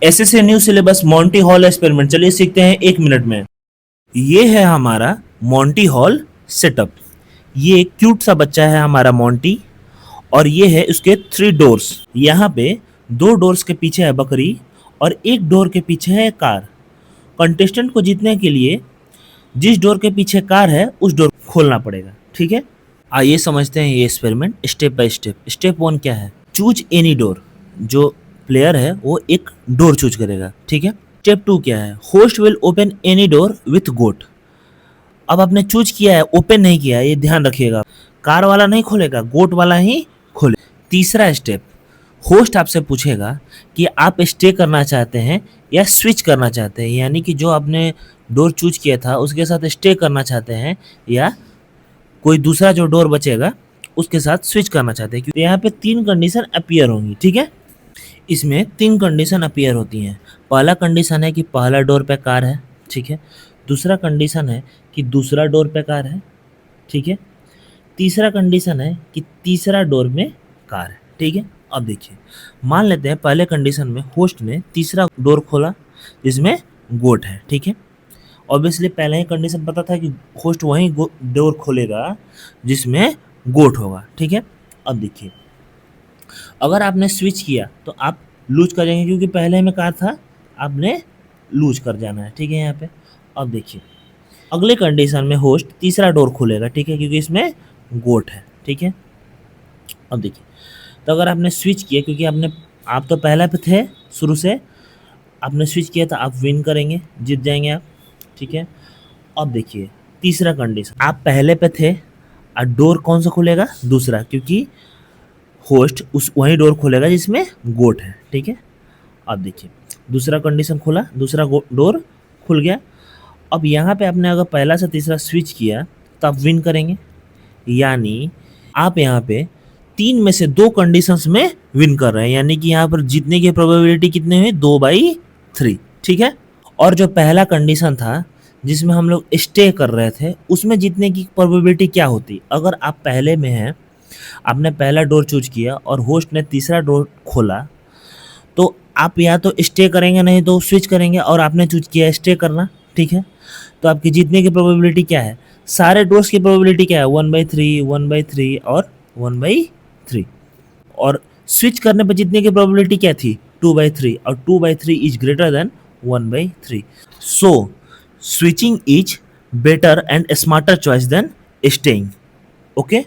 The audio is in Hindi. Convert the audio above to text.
SSC new syllabus Monty hall experiment, चलिए सीखते हैं 1 मिनट में। ये है हमारा मॉन्टी हॉल सेटअप। ये एक क्यूट सा बच्चा है हमारा मॉन्टी, और ये है उसके 3 डोर्स। यहाँ पे 2 डोर्स के पीछे है बकरी और एक डोर के पीछे है कार। कंटेस्टेंट को जीतने के लिए जिस डोर के पीछे कार है उस डोर खोलना पड़ेगा, ठीक है। आइए समझते हैं ये experiment step by step. Step 1 क्या है? Choose any door. जो प्लेयर है वो एक डोर चूज करेगा, ठीक है। स्टेप 2 क्या है? Host will open any door with goat. अब आपने चूज किया है, ओपन नहीं किया है, ये ध्यान रखिएगा। कार वाला नहीं खोलेगा, गोट वाला ही खोले। तीसरा स्टेप, होस्ट आपसे पूछेगा कि आप स्टे करना चाहते हैं या स्विच करना चाहते हैं, यानी कि जो आपने डोर चूज किया था उसके साथ स्टे करना चाहते हैं या कोई दूसरा जो डोर बचेगा उसके साथ स्विच करना चाहते हैं। क्योंकि यहाँ पे 3 कंडीशन अपीयर होंगी, ठीक है। इसमें 3 कंडीशन अपीयर होती हैं। पहला कंडीशन है कि पहला डोर पे कार है, ठीक है। दूसरा कंडीशन है कि दूसरा डोर पे कार है, ठीक है। तीसरा कंडीशन है कि तीसरा डोर में कार है, ठीक है। अब देखिए, मान लेते हैं पहले कंडीशन में होस्ट ने तीसरा डोर खोला जिसमें गोट है, ठीक है। ऑब्वियसली पहले ही कंडीशन पता था कि होस्ट वहीं डोर खोलेगा जिसमें गोट होगा, ठीक है। अब देखिए, अगर आपने स्विच किया तो आप लूज कर जाएंगे, क्योंकि पहले में कार था, आपने लूज कर जाना है, ठीक है। यहाँ पे अब देखिए, अगले कंडीशन में होस्ट तीसरा डोर खोलेगा, ठीक है, क्योंकि इसमें गोट है, ठीक है। अब देखिए, तो अगर आपने स्विच किया, क्योंकि आप तो पहला पे थे शुरू से, आपने स्विच किया तो आप विन करेंगे, जीत जाएंगे आप, ठीक है। अब देखिए, तीसरा कंडीशन, आप पहले पे थे और डोर कौन सा खुलेगा? दूसरा, क्योंकि होस्ट उस वही डोर खोलेगा जिसमें गोट है, ठीक है। अब देखिए, दूसरा कंडीशन खुला, दूसरा डोर खुल गया। अब यहाँ पे आपने अगर पहला से तीसरा स्विच किया तो आप विन करेंगे, यानी आप यहाँ पे 3 में से 2 कंडीशंस में विन कर रहे हैं, यानी कि यहाँ पर जीतने की प्रोबेबिलिटी कितनी हुई? 2/3, ठीक है। और जो पहला कंडीशन था जिसमें हम लोग स्टे कर रहे थे, उसमें जीतने की प्रोबेबिलिटी क्या होती? अगर आप पहले में हैं, आपने पहला डोर चूज किया और होस्ट ने तीसरा डोर खोला, तो आप या तो स्टे करेंगे नहीं तो स्विच करेंगे, और आपने चूज किया स्टे करना, ठीक है। तो आपकी जीतने की प्रोबेबिलिटी क्या है? सारे डोर्स की प्रोबेबिलिटी क्या है? 1/3, 1/3 और 1/3। और स्विच करने पर जीतने की प्रोबेबिलिटी क्या थी? 2/3, और 2/3 is greater than 1/3। So switching is better and smarter choice then staying, okay.